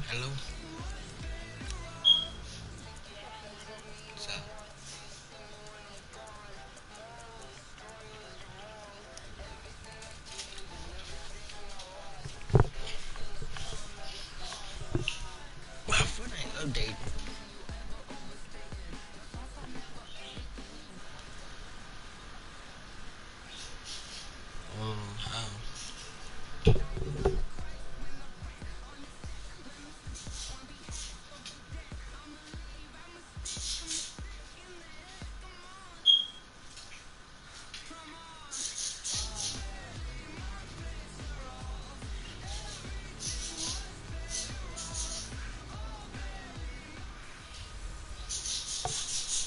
Hello. Sao? Wow, Fortnite update. Oh, how?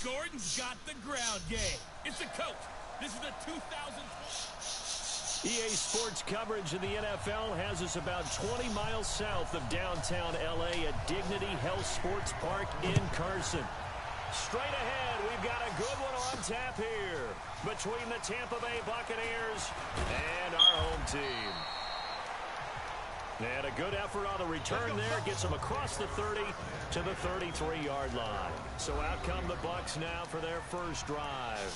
Gordon's got the ground game. It's the coach. This is the 2000. EA Sports coverage of the NFL has us about 20 miles south of downtown L.A. at Dignity Health Sports Park in Carson. Straight ahead, we've got a good one on tap here between the Tampa Bay Buccaneers and our home team. And a good effort on the return there gets them across the 30 to the 33-yard line. So out come the Bucs now for their first drive.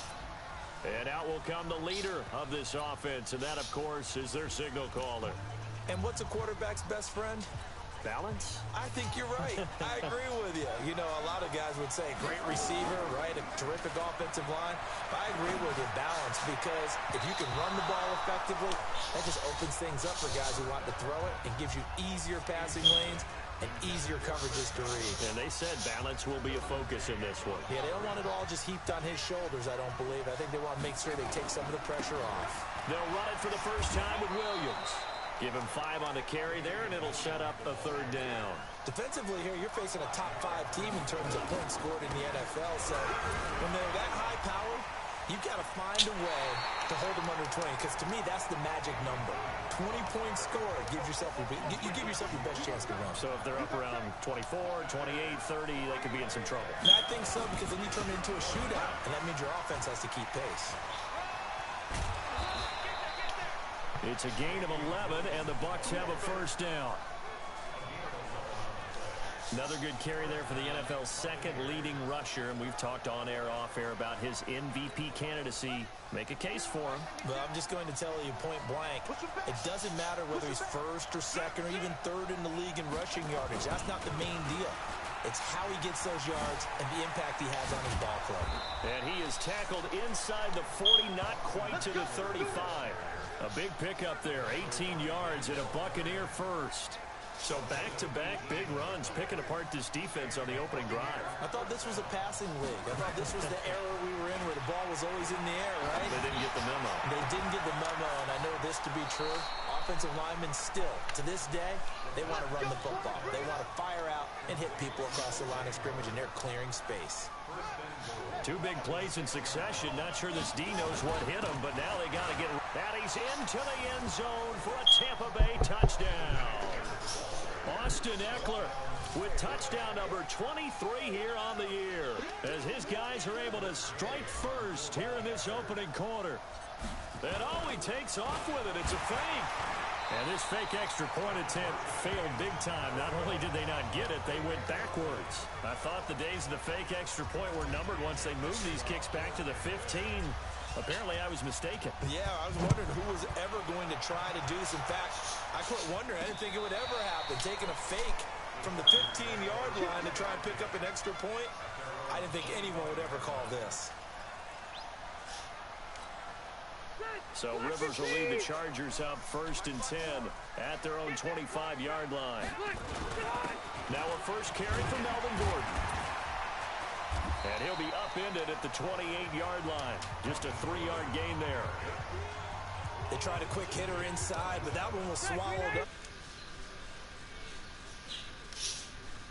And out will come the leader of this offense, and that, of course, is their signal caller. And what's a quarterback's best friend? Balance? I think you're right. I agree with you. You know, a lot of guys would say great receiver, right? A terrific offensive line. But I agree with you, balance, because if you can run the ball effectively, that just opens things up for guys who want to throw it and gives you easier passing lanes and easier coverages to read. And they said balance will be a focus in this one. Yeah, they don't want it all just heaped on his shoulders, I don't believe. I think they want to make sure they take some of the pressure off. They'll run it for the first time with Williams. Give him 5 on the carry there, and it'll set up a third down. Defensively here, you're facing a top 5 team in terms of points scored in the NFL. So when they're that high power, you've got to find a way to hold them under 20, because to me, that's the magic number. 20 points scored gives yourself you give yourself your best chance to win. So if they're up around 24, 28, 30, they could be in some trouble. And I think so, because then you turn it into a shootout, and that means your offense has to keep pace. It's a gain of 11, and the Bucs have a first down. Another good carry there for the NFL's second leading rusher, and we've talked on air, off air about his MVP candidacy. Make a case for him. Well, I'm just going to tell you point blank, it doesn't matter whether he's first or second or even third in the league in rushing yardage. That's not the main deal. It's how he gets those yards and the impact he has on his ball club. And he is tackled inside the 40, not quite to the 35. A big pickup there, 18 yards and a Buccaneer first. So back-to-back big runs, picking apart this defense on the opening drive. I thought this was a passing league. I thought this was the era we were in where the ball was always in the air, right? They didn't get the memo. They didn't get the memo, and I know this to be true. Offensive linemen still, to this day, they want to run the football. They want to fire out and hit people across the line of scrimmage, and they're clearing space. 2 big plays in succession. Not sure this D knows what hit him, but now they got to get it. And he's into the end zone for a Tampa Bay touchdown. Austin Eckler with touchdown number 23 here on the year, as his guys are able to strike first here in this opening quarter. And oh, he takes off with it. It's a fake. And this fake extra point attempt failed big time. Not only did they not get it, they went backwards. I thought the days of the fake extra point were numbered once they moved these kicks back to the 15. Apparently, I was mistaken. Yeah, I was wondering who was ever going to try to do this. In fact, I quit wondering. I didn't think it would ever happen. Taking a fake from the 15-yard line to try and pick up an extra point, I didn't think anyone would ever call this. So Rivers will lead the Chargers up 1st and 10 at their own 25-yard line. Now a first carry for Melvin Gordon. And he'll be upended at the 28-yard line. Just a 3-yard gain there. They tried a quick hitter inside, but that one was swallowed up.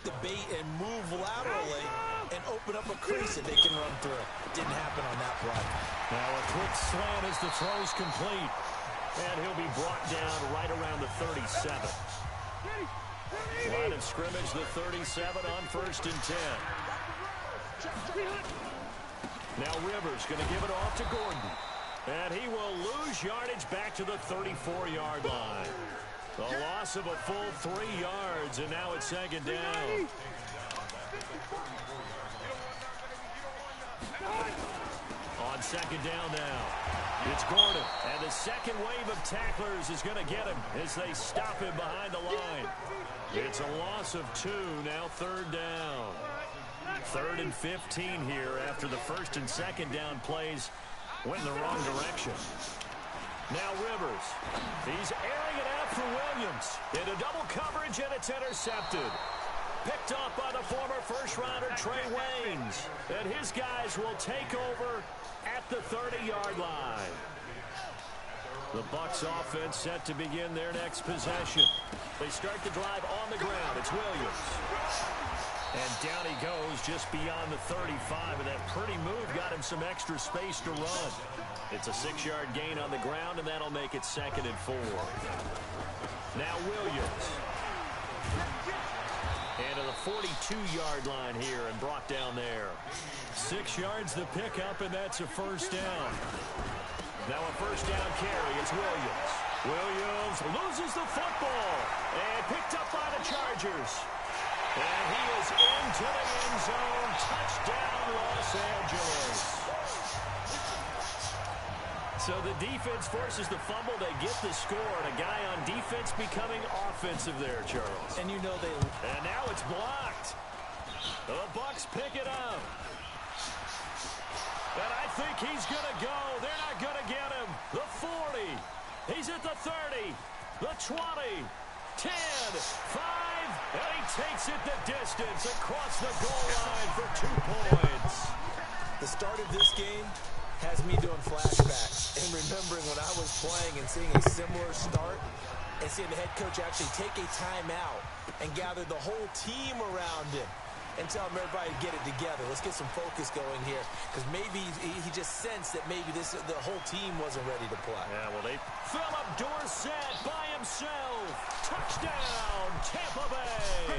Debate and move laterally and open up a crease that they can run through. It didn't happen on that play. Now a quick slant as the throw's complete. And he'll be brought down right around the 37. Line of scrimmage, the 37 on 1st and 10. Now Rivers going to give it off to Gordon. And he will lose yardage back to the 34-yard line. A loss of a full 3 yards, and now it's second down. On second down now, it's Gordon. And the second wave of tacklers is going to get him as they stop him behind the line. It's a loss of 2, now third down. 3rd and 15 here after the first and second down plays went in the wrong direction. Now Rivers. He's airing it out for Williams. Into double coverage, and it's intercepted. Picked off by the former first-rounder Trey Waynes. And his guys will take over at the 30-yard line. The Bucs offense set to begin their next possession. They start the drive on the ground. It's Williams. And down he goes just beyond the 35, and that pretty move got him some extra space to run. It's a 6-yard gain on the ground, and that'll make it 2nd and 4. Now Williams. And to the 42-yard line here and brought down there. 6 yards the pickup, and that's a first down. Now a first down carry. It's Williams. Williams loses the football and picked up by the Chargers. And he is into the end zone. Touchdown, Los Angeles. So the defense forces the fumble. They get the score, and a guy on defense becoming offensive there, Charles. And you know they... And now it's blocked. The Bucs pick it up. And I think he's going to go. They're not going to get him. The 40. He's at the 30. The 20. 10. 5. And he takes it the distance across the goal line for 2 points. The start of this game has me doing flashbacks and remembering when I was playing and seeing a similar start and seeing the head coach actually take a timeout and gather the whole team around him and tell him everybody to get it together. Let's get some focus going here, because maybe he just sensed that maybe the whole team wasn't ready to play. Yeah, well, Philip Dorsett by himself. Touchdown, Tampa Bay.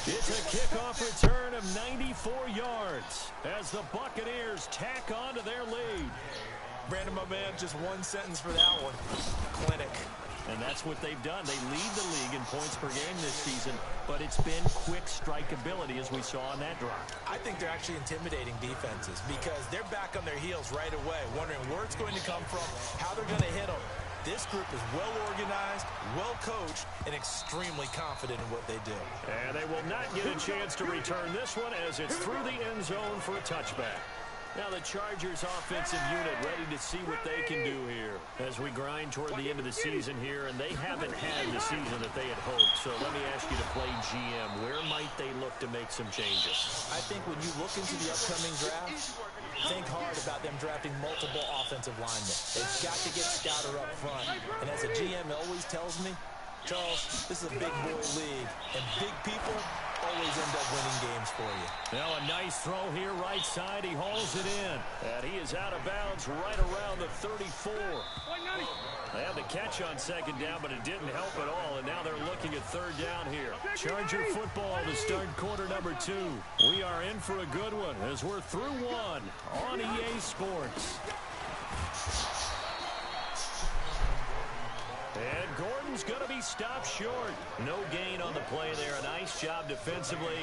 It's a kickoff return of 94 yards as the Buccaneers tack on to their lead. Brandon, my man, just one sentence for that one. Clinic. And that's what they've done. They lead the league in points per game this season, but it's been quick strikeability as we saw on that drive. I think they're actually intimidating defenses because they're back on their heels right away, wondering where it's going to come from, how they're going to hit them. This group is well organized, well coached, and extremely confident in what they do. And they will not get a chance to return this one as it's through the end zone for a touchback. Now the Chargers offensive unit ready to see what they can do here as we grind toward the end of the season here, and they haven't had the season that they had hoped. So let me ask you to play GM. Where might they look to make some changes? I think when you look into the upcoming draft, think hard about them drafting multiple offensive linemen. They've got to get stouter up front. And as a GM always tells me, Charles, this is a big boy league, and big people always end up winning games for you. Now a nice throw here right side. He hauls it in. And he is out of bounds right around the 34. They had the catch on second down, but it didn't help at all. And now they're looking at third down here. Charger football to start quarter number 2. We are in for a good one as we're through one on EA Sports. And Gordon's going to be stopped short. No gain on the play there. A nice job defensively.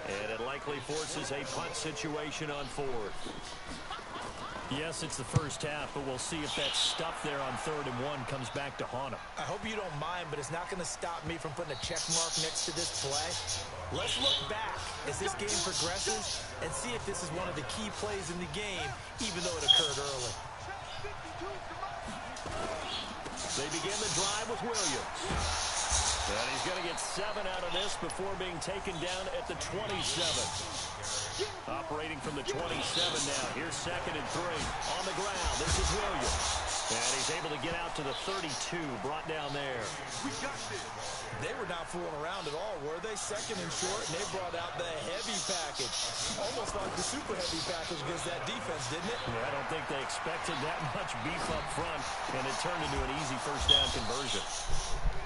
And it likely forces a punt situation on 4th. Yes, it's the first half, but we'll see if that stuff there on 3rd and 1 comes back to haunt him. I hope you don't mind, but it's not going to stop me from putting a check mark next to this play. Let's look back as this game progresses and see if this is one of the key plays in the game, even though it occurred early. They begin the drive with Williams. And he's going to get 7 out of this before being taken down at the 27. Operating from the 27 now. Here's 2nd and 3 on the ground. This is Williams. And he's able to get out to the 32, brought down there. They were not fooling around at all, were they? 2nd and short, and they brought out the heavy package. Almost like the super heavy package against that defense, didn't it? Yeah, I don't think they expected that much beef up front, and it turned into an easy first down conversion.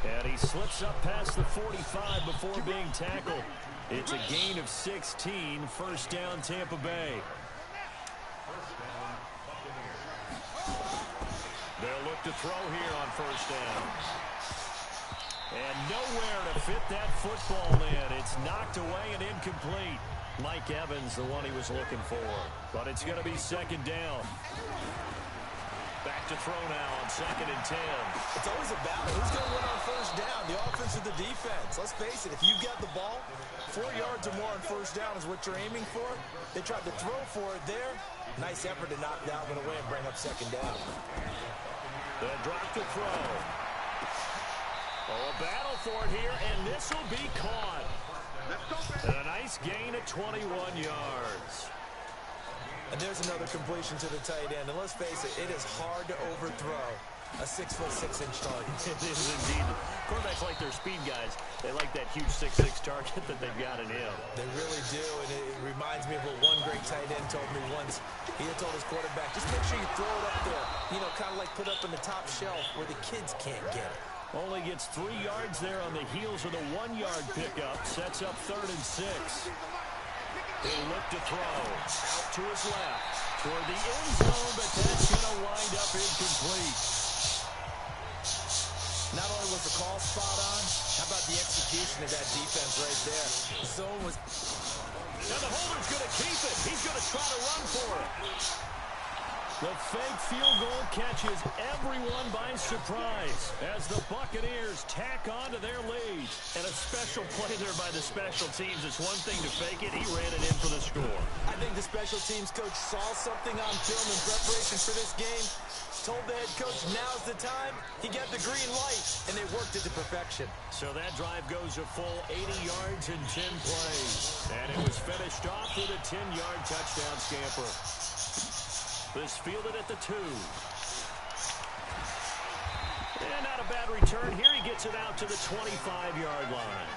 And he slips up past the 45 before being tackled. It's a gain of 16, first down Tampa Bay. They'll look to throw here on first down. And nowhere to fit that football in. It's knocked away and incomplete. Mike Evans, the one he was looking for. But it's going to be second down. Back to throw now on 2nd and 10. It's always a battle. Who's going to win on first down? The offense or the defense? Let's face it, if you've got the ball, 4 yards or more on first down is what you're aiming for. They tried to throw for it there. Nice effort to knock that one away and bring up second down. The drop to throw. Oh, a battle for it here, and this will be caught. And a nice gain of 21 yards. And there's another completion to the tight end. And let's face it, it is hard to overthrow a 6'6" target. It is indeed. Quarterbacks like their speed guys. They like that huge 6'6" target that they've got in him. They really do, and it reminds me of what one great tight end told me once. He had told his quarterback, just make sure you throw it up there. You know, kind of like put up in the top shelf where the kids can't get it. Only gets 3 yards there on the heels of the 1-yard pickup. Sets up 3rd and 6. He'll look to throw. Out to his left. Toward the end zone, but that's going to wind up incomplete. Not only was the call spot on, how about the execution of that defense right there? The zone was... Now the holder's going to keep it. He's going to try to run for it. The fake field goal catches everyone by surprise as the Buccaneers tack on to their lead. And a special play there by the special teams. It's one thing to fake it. He ran it in for the score. I think the special teams coach saw something on film in preparation for this game. Told the head coach, now's the time. He got the green light, and they worked it to perfection. So that drive goes a full 80 yards in 10 plays. And it was finished off with a 10-yard touchdown scamper. This fielded at the 2. And not a bad return. Here he gets it out to the 25-yard line.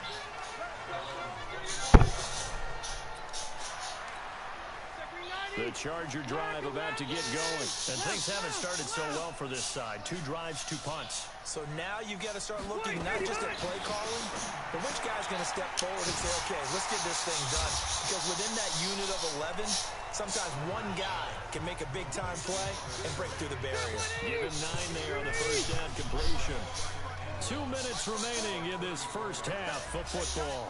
The Charger drive about to get going. And things haven't started so well for this side. 2 drives, 2 punts. So now you've got to start looking not just at play calling, but which guy's going to step forward and say, okay, let's get this thing done. Because within that unit of 11, sometimes one guy can make a big-time play and break through the barrier. Give him 9 there on the first down completion. 2 minutes remaining in this first half of football.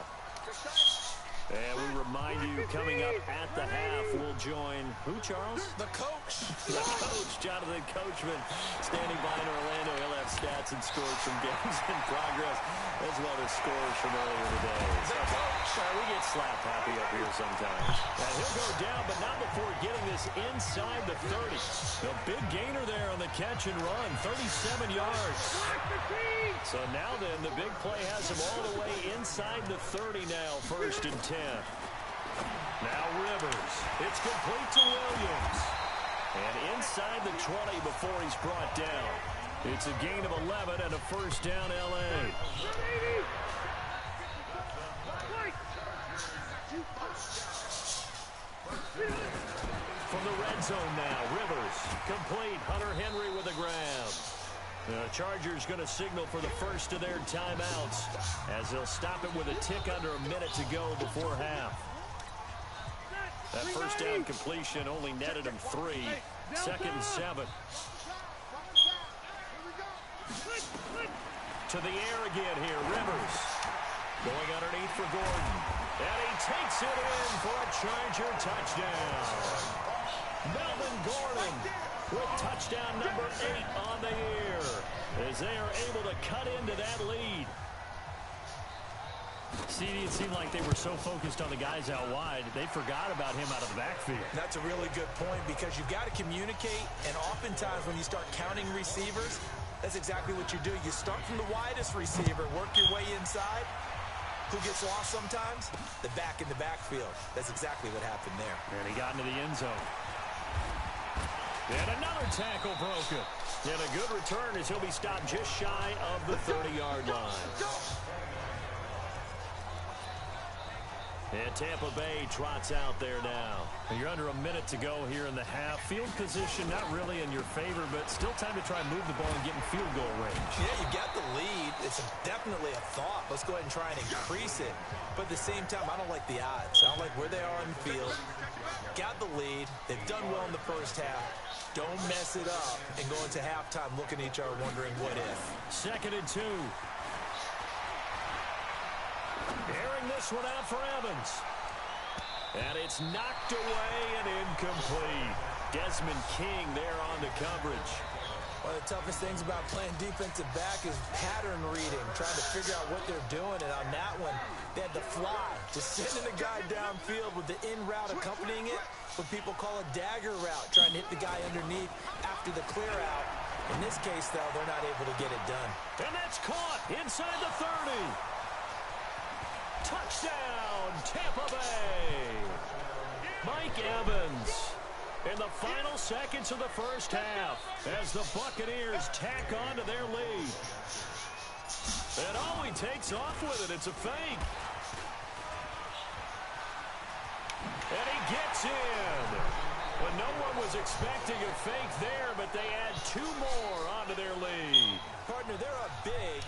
And we remind you, coming up at the half, we'll join, who, Charles? The coach. The coach, Jonathan Coachman, standing by in Orlando. He'll have stats and scores from games in progress, as well as scores from earlier today. The coach. We get slap happy up here sometimes. And he'll go down, but not before getting this inside the 30. The big gainer there on the catch and run, 37 yards. So now then, the big play has him all the way inside the 30 now, 1st and 10. Now Rivers. It's complete to Williams. And inside the 20 before he's brought down. It's a gain of 11 and a first down L.A. From the red zone now, Rivers. Complete. Hunter Henry with a grab. The Chargers going to signal for the first of their timeouts as they'll stop it with a tick under a minute to go before half. That first down completion only netted him 3. 2nd and 7. To the air again here, Rivers. Going underneath for Gordon. And he takes it in for a Charger touchdown. Melvin Gordon with touchdown number 8 on the year as they are able to cut into that lead. See, it seemed like they were so focused on the guys out wide, they forgot about him out of the backfield. That's a really good point because you've got to communicate, and oftentimes when you start counting receivers, that's exactly what you do. You start from the widest receiver, work your way inside. Who gets lost sometimes? The back in the backfield. That's exactly what happened there. And he got into the end zone. And another tackle broken. And a good return as he'll be stopped just shy of the 30-yard line. And Tampa Bay trots out there now. And you're under a minute to go here in the half. Field position not really in your favor, but still time to try and move the ball and get in field goal range. Yeah, you got the lead. It's definitely a thought. Let's go ahead and try and increase it. But at the same time, I don't like the odds. I don't like where they are in the field. Got the lead. They've done well in the first half. Don't mess it up and go into halftime looking at each other wondering what if. 2nd and 2. this one out for Evans. And it's knocked away and incomplete. Desmond King there on the coverage. One of the toughest things about playing defensive back is pattern reading, trying to figure out what they're doing. And on that one, they had to fly, just sending the guy downfield with the in route accompanying it, what people call a dagger route, trying to hit the guy underneath after the clear out. In this case, though, they're not able to get it done. And that's caught inside the 30. Touchdown, Tampa Bay. Mike Evans in the final seconds of the first half as the Buccaneers tack on to their lead. And oh, he takes off with it. It's a fake. And he gets in. Well, no one was expecting a fake there, but they add 2 more onto their lead. Partner, they're up big.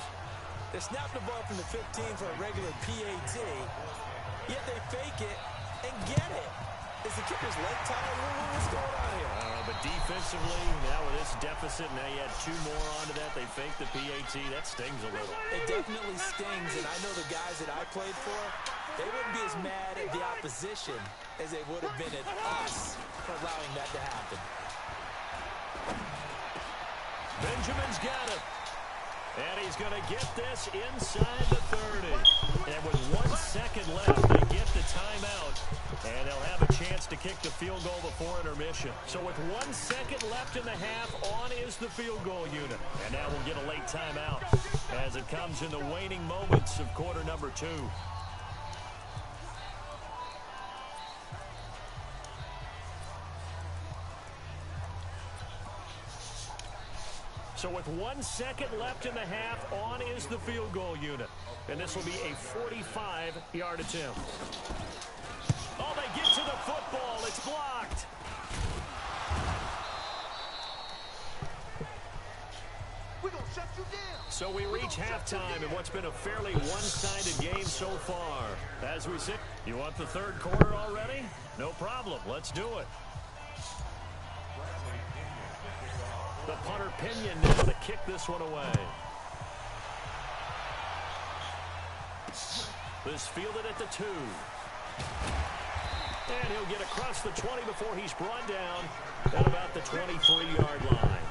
They snap the ball from the 15 for a regular PAT, yet they fake it and get it. Is the kicker's leg tied? What's going on here? I don't know, but defensively, now with this deficit, now you add 2 more onto that. They fake the PAT. That stings a little. It definitely stings, and I know the guys that I played for, they wouldn't be as mad at the opposition as they would have been at us for allowing that to happen. Benjamin's got it. And he's going to get this inside the 30. And with 1 second left, they get the timeout. And they'll have a chance to kick the field goal before intermission. So with 1 second left in the half, on is the field goal unit. And now we'll get a late timeout as it comes in the waning moments of quarter number 2. So with 1 second left in the half, on is the field goal unit. And this will be a 45-yard attempt. Oh, they get to the football. It's blocked. We're gonna shut you down. So we reach halftime in what's been a fairly one-sided game so far. As we sit, you want the third quarter already? No problem. Let's do it. The punter Pinion now to kick this one away. This fielded at the 2. And he'll get across the 20 before he's brought down at about the 23-yard line.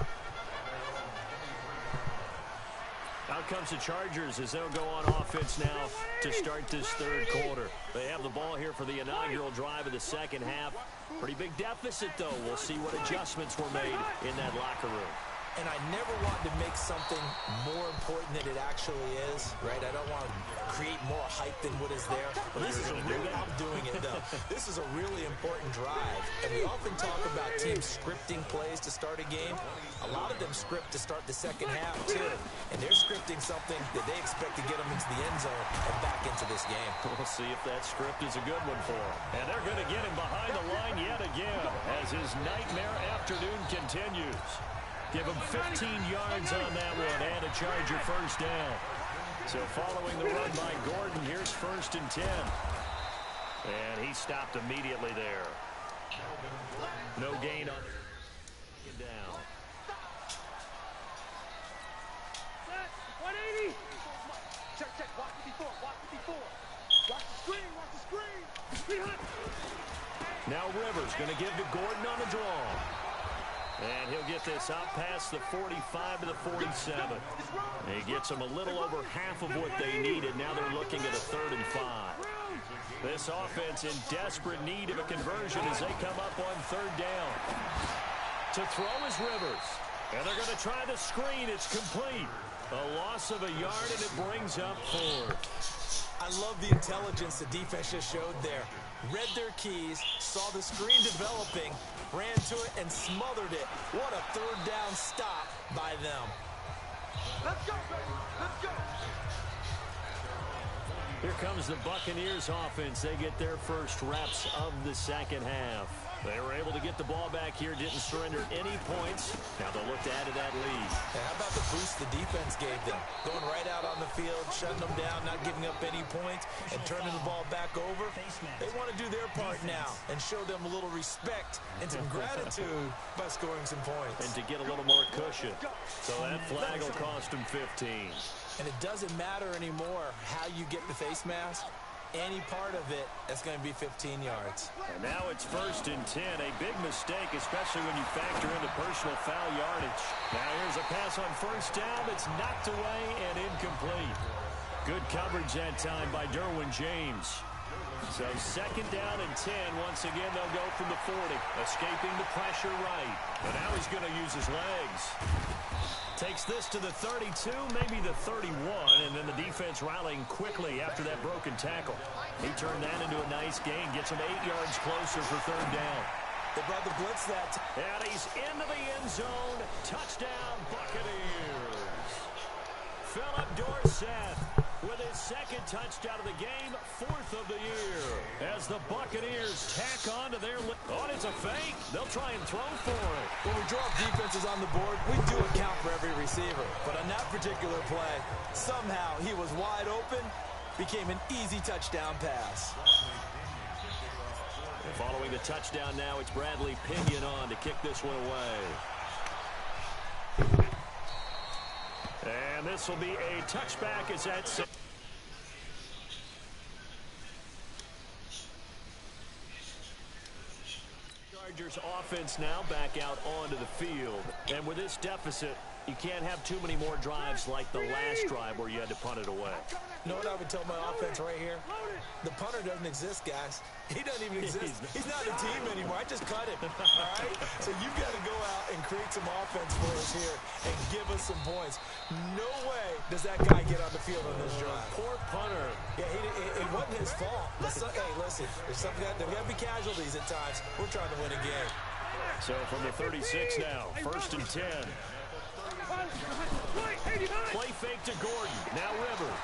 Out comes the Chargers as they'll go on offense now to start this third quarter. They have the ball here for the inaugural drive of the second half. Pretty big deficit, though. We'll see what adjustments were made in that locker room. And I never want to make something more important than it actually is, right? I don't want to create more hype than what is there. But this is a really, I'm doing it, though. This is a really important drive. And we often talk about teams scripting plays to start a game. A lot of them script to start the second half, too. And they're scripting something that they expect to get them into the end zone and back into this game. We'll see if that script is a good one for him. And they're going to get him behind the line yet again as his nightmare afternoon continues. Give him 15 yards on that one and a Charger first down. So following the run by Gordon, here's 1st and 10. And he stopped immediately there. No gain on it. Down. 180. Check. Watch the before. Watch the screen. Now Rivers going to give to Gordon on the draw. And he'll get this out past the 45 to the 47. He gets them a little over half of what they needed. Now they're looking at a 3rd and 5. This offense in desperate need of a conversion as they come up on 3rd down. To throw is Rivers. And they're going to try the screen. It's complete. A loss of a yard, and it brings up 4th. I love the intelligence the defense just showed there. Read their keys, saw the screen developing, ran to it, and smothered it. What a 3rd down stop by them. Let's go, baby. Let's go. Here comes the Buccaneers offense. They get their first reps of the second half. They were able to get the ball back here, didn't surrender any points. Now they'll look to add to that lead. And how about the boost the defense gave them? Going right out on the field, shutting them down, not giving up any points, and turning the ball back over. They want to do their part now and show them a little respect and some gratitude by scoring some points. And to get a little more cushion. So that flag will cost them 15. And it doesn't matter anymore how you get the face mask. any part of it, that's going to be 15 yards. And now it's 1st and 10. A big mistake, especially when you factor in the personal foul yardage. Now here's a pass on 1st down. It's knocked away and incomplete. Good coverage that time by Derwin James. So 2nd down and 10. Once again, they'll go from the 40. Escaping the pressure right. But now he's going to use his legs. Takes this to the 32, maybe the 31, and then the defense rallying quickly after that broken tackle. He turned that into a nice gain, gets him 8 yards closer for 3rd down. They brought the blitz that. And he's into the end zone. Touchdown, Buccaneers. Philip Dorsett with his 2nd touchdown of the game, 4th of the year. As the Buccaneers tack on to their... Oh, it's a fake. They'll try and throw for it. When we draw defenses on the board, we do account for every receiver. But on that particular play, somehow he was wide open, became an easy touchdown pass. And following the touchdown now, it's Bradley Pinion on to kick this one away. And this will be a touchback as that... Chargers offense now back out onto the field. And with this deficit, you can't have too many more drives like the last drive where you had to punt it away. You know what I would tell my offense right here? The punter doesn't exist, guys. He doesn't even exist. He's not a team anymore. I just cut him. All right? So you've got to go out and create some offense for us here and give us some points. No way does that guy get on the field on this drive. Poor punter. Yeah, it wasn't his fault. Hey, listen, there's got to be casualties at times. We're trying to win a game. So from the 36 now, 1st and 10. Play fake to Gordon. Now Rivers.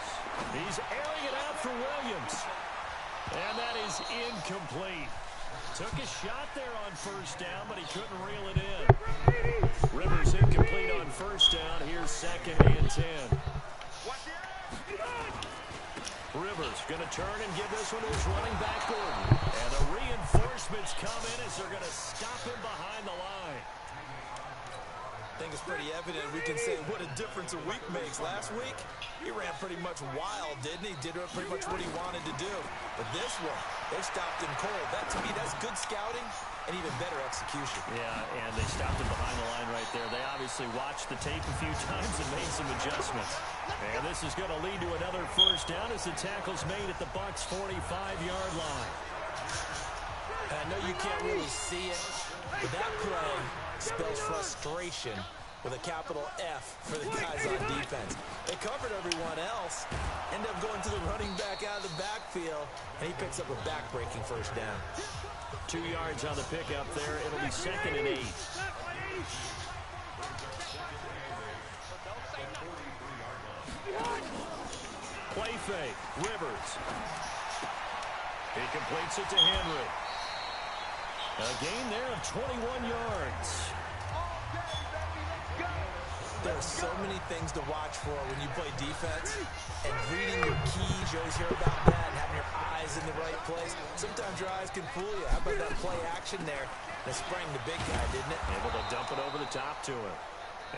He's airing it out for Williams. And that is incomplete. Took a shot there on 1st down, but he couldn't reel it in. Rivers incomplete on 1st down. Here's 2nd and 10. Rivers going to turn and give this one to his running back, Gordon. And the reinforcements come in as they're going to stop him behind the line. I think it's pretty evident we can say what a difference a week makes. Last week, he ran pretty much wild, didn't he? Did pretty much what he wanted to do. But this one, they stopped him cold. That, to me, that's good scouting and even better execution. Yeah, and they stopped him behind the line right there. They obviously watched the tape a few times and made some adjustments. And this is going to lead to another 1st down as the tackle's made at the Bucs' 45-yard line. And I know you can't really see it, but that play spells frustration with a capital F for the guys on defense. They covered everyone else, end up going to the running back out of the backfield, and he picks up a back-breaking 1st down. 2 yards on the pickup there. It'll be 2nd and 8. Play fake. Rivers. He completes it to Henry. A gain there of 21 yards. There are so many things to watch for when you play defense, and reading your keys, you always hear about that, and having your eyes in the right place. Sometimes your eyes can fool you. How about that play action there? That sprang the big guy, didn't it? Able to dump it over the top to him.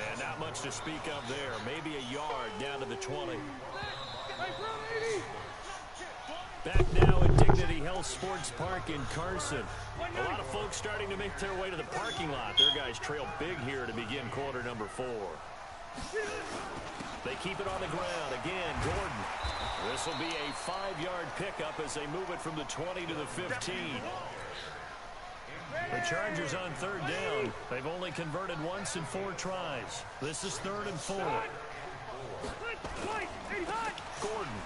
And not much to speak of there. Maybe a yard down to the 20. Back now at Dignity Health Sports Park in Carson. A lot of folks starting to make their way to the parking lot. Their guys trail big here to begin quarter number 4. They keep it on the ground. Again, Gordon. This will be a 5-yard pickup as they move it from the 20 to the 15. The Chargers on 3rd down. They've only converted once in 4 tries. This is 3rd and 4. Gordon.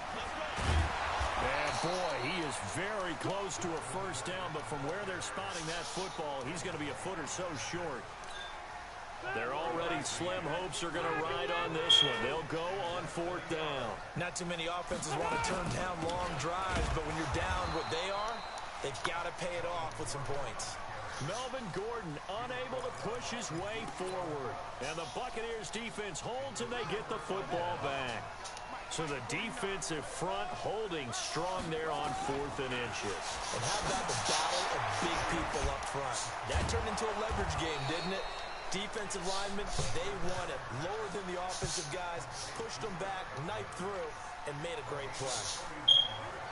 And boy, he is very close to a 1st down, but from where they're spotting that football, he's going to be a foot or so short. They're already slim hopes are going to ride on this one. They'll go on 4th down. Not too many offenses want to turn down long drives, but when you're down what they are, they've got to pay it off with some points. Melvin Gordon unable to push his way forward. And the Buccaneers defense holds and they get the football back. So the defensive front holding strong there on 4th and inches. And how about the battle of big people up front? That turned into a leverage game, didn't it? Defensive linemen, they won it. Lower than the offensive guys, pushed them back, knifed through, and made a great play.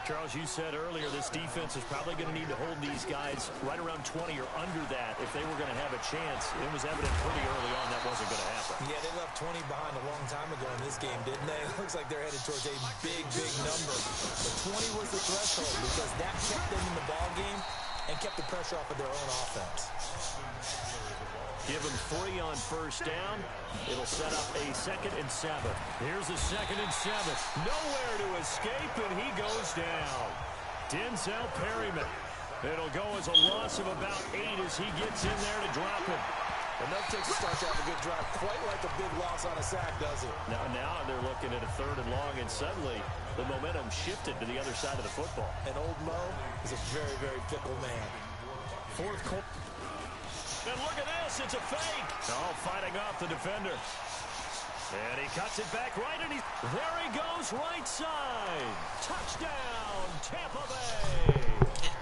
Charles, you said earlier this defense is probably going to need to hold these guys right around 20 or under that if they were going to have a chance. It was evident pretty early on that wasn't going to happen. Yeah, they left 20 behind a long time ago in this game, didn't they? It looks like they're headed towards a big, big number. But 20 was the threshold because that kept them in the ball game and kept the pressure off of their own offense. Give him 3 on first down. It'll set up a 2nd and 7. Here's a 2nd and 7. Nowhere to escape, and he goes down. Denzel Perryman. It'll go as a loss of about 8 as he gets in there to drop him. Enough takes to start to have a good drive. Quite like a big loss on a sack, does it? Now they're looking at a 3rd and long, and suddenly the momentum shifted to the other side of the football. And old Mo is a very, very fickle man. 4th quarter. And look at this, it's a fake. Oh, fighting off the defender. And he cuts it back right, and there he goes, right side. Touchdown, Tampa Bay.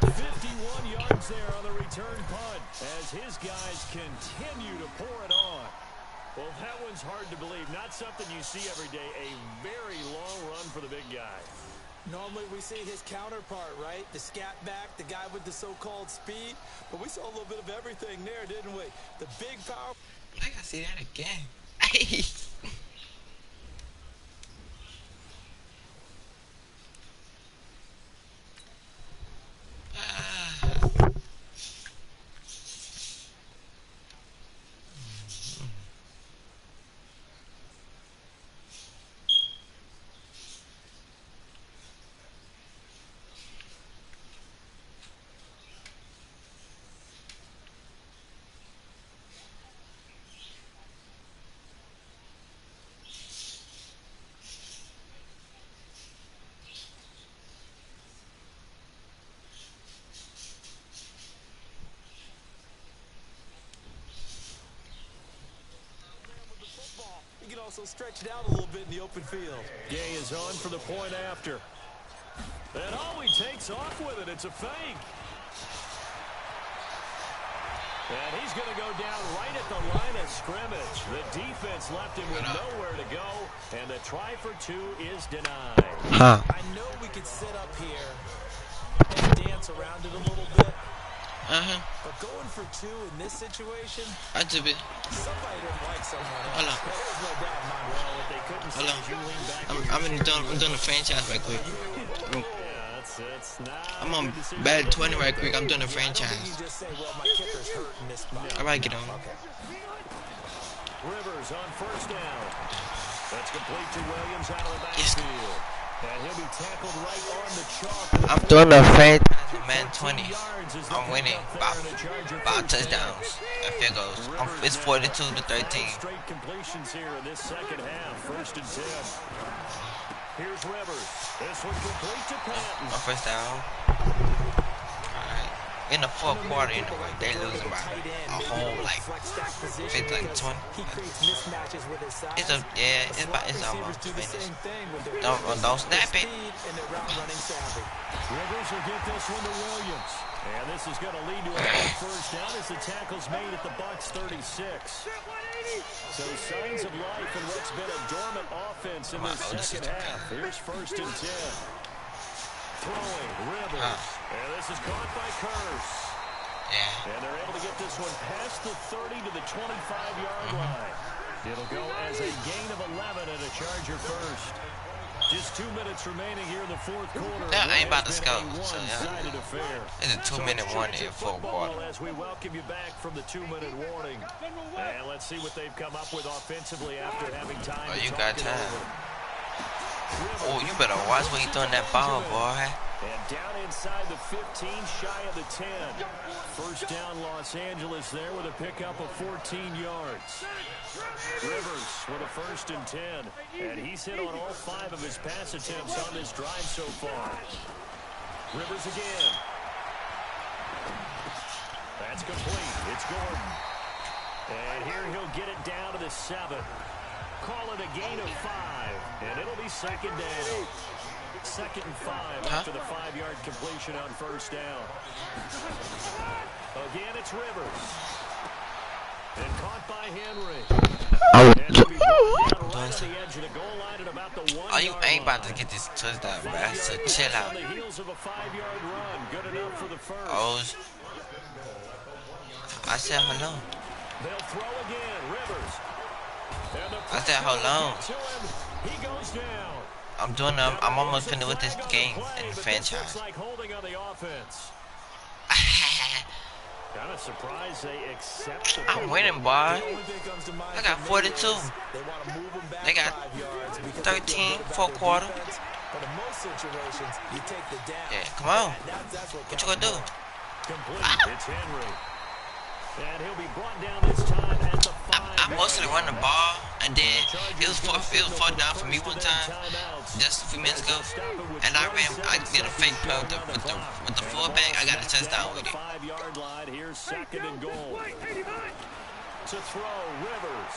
51 yards there on the return punt as his guys continue to pour it on. Well, that one's hard to believe. Not something you see every day. A very long run for the big guy. Normally we see his counterpart, right? The scat back, the guy with the so-called speed. But we saw a little bit of everything there, didn't we? The big power. I gotta see that again. Hey. He can also stretch it out a little bit in the open field. Gay is on for the point after. And oh, he takes off with it. It's a fake. And he's going to go down right at the line of scrimmage. The defense left him with nowhere to go. And the try for 2 is denied. Huh. I know we could sit up here and dance around it a little bit. But going for 2 in this situation, I do it. somebody didn't like someone else. Hold on. There's no doubt in my mind. Well, what they couldn't say is you lean back. I'm doing the franchise right quick. Yeah, it's not I'm on good to see. bad 20 right quick. I'm doing the You franchise. just say, well, my kicker's hurt in this spot. I might get on. Rivers on first down. That's complete to Williams out of the Yes. backfield. And he'll be tackled right on the chalk. I'm doing the franchise, man. 20. I'm winning by touchdowns and field goals. It's 42-13. Straight completions here in this second half. 1st and 10. Here's Rivers. This one complete to Patton. My first down. Alright. In the 4th quarter, anyway, they losing by a whole like 50, like 20. It's almost finished. Don't snap it. Rivers will get this one to Williams. And this is going to lead to a first down as the tackle's made at the Bucs 36. So signs of life in what's been a dormant offense in this second half. Here's 1st and 10. Throwing, Rivers. And this is caught by Curse. Yeah. And they're able to get this one past the 30 to the 25-yard line. It'll go as a gain of 11 and a Charger first. Just 2 minutes remaining here in the 4th quarter. Yeah, I ain't about to score. So, One-sided affair. It's a 2-minute warning in 4th quarter. As we welcome you back from the 2-minute warning. And let's see what they've come up with offensively after having time. Oh, you got time. Oh, you better watch when you throwing that ball, boy. And down inside the 15, shy of the 10. First down, Los Angeles there with a pickup of 14 yards. Rivers with a 1st and 10. And he's hit on all 5 of his pass attempts on this drive so far. Rivers again. That's complete. It's Gordon. And here he'll get it down to the 7. Call it a gain of 5. And it'll be 2nd down. 2nd and 5 after the 5-yard completion on first down. Again, it's Rivers. And caught by Henry. Oh, And he'll be brought down right on the edge of the goal line at about the 1 oh, you yard ain't about to line. get this touchdown, bro. So chill out. On the heels of a 5-yard run. Good enough for the first. Oh, I said hello. They'll throw again. Rivers. And the I said hold on. to him. He goes down. I'm almost finished with this game in the franchise. Looks like holding on the offense. Kind of surprised they accept the I'm winning, boy. I got 42. They got 13, fourth quarter. But in most situations, you take the down. Yeah, come on. That's What you gonna do? Complete. It's Henry. And he'll be brought down this time at the 5. I mostly run the ball, and then it was fourth down for me one time, just a few minutes ago, and I did a fake play with the fullback. I got a touchdown with it. 5-yard line. Here's second and goal. To throw, Rivers.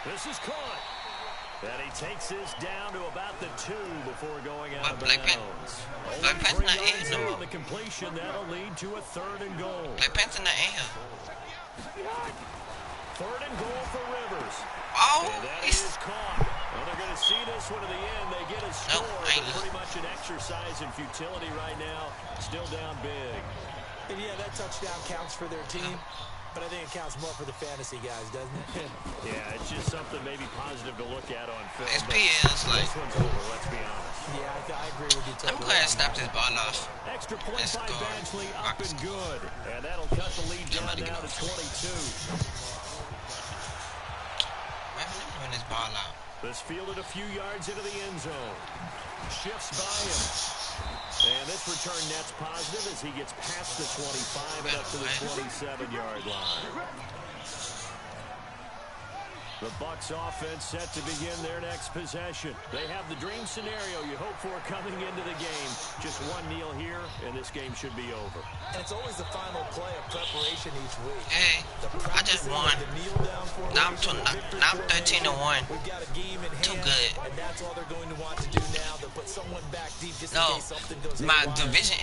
This is caught. And he takes this down to about the 2 before going out of bounds. Black Panther not in here no more. The completion, that'll lead to a 3rd and goal. Black Panther not in here. 3rd and goal for Rivers. Oh, And that is caught. Well, they're going to see this one to the end. They get a score, but pretty much an exercise in futility right now. Still down big. And yeah, that touchdown counts for their team. But I think it counts more for the fantasy guys, doesn't it? Yeah, it's just something maybe positive to look at on film. XP is like, This one's over, let's be honest. Yeah, I agree with you I'm totally. glad I stopped this ball off. Extra point Let's by go. Badgley, up and good. And that'll cut the lead down now to 22. Why am I doing this ball out? This fielded a few yards into the end zone. Shifts by him. And this return net's positive as he gets past the 25 and up to the 27-yard line. The Bucs offense set to begin their next possession. They have the dream scenario you hope for coming into the game. Just one kneel here, and this game should be over. And it's always the final play of preparation each week. Hey, I just won. Now I'm 13-1. We've got a game in hand, Too good. and that's all they're going to want to do now. They'll put someone back deep just in No, case something goes my haywire. division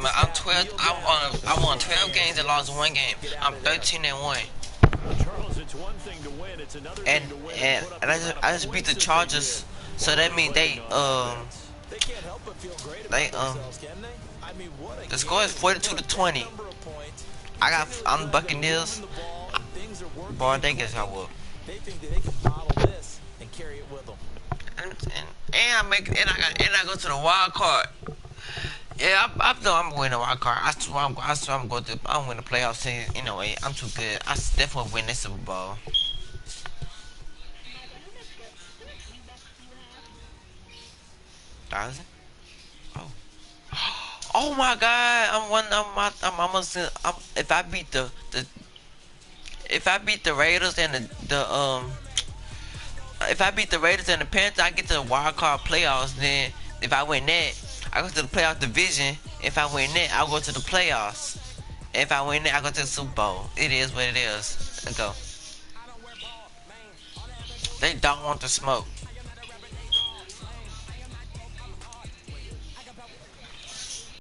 I'm 12. I won 12 games and lost 1 game. I'm 13-1. Charles, it's one thing to win, it's another And thing to win. I just beat the Chargers, so that means They can't help but feel great about themselves, can they? I mean, what a the score is 42-20. number of points. I'm Buccaneers. Things are working. Boy, they guess I will. They think that they can bottle this and carry it with them. And I go to the wild card. Yeah, I know I'm winning the wild card. I swear I'm going to. I'm winning the playoff series. Anyway, I'm too good. I definitely win this Super Bowl. $1,000? Oh. Oh my God! I'm almost. If I beat the Raiders and if I beat the Raiders and the Panthers, I get to the wild card playoffs. Then if I win that, I go to the playoff division. If I win that, I'll go to the playoffs. If I win that, I go to the Super Bowl. It is what it is. Let's go. They don't want the smoke.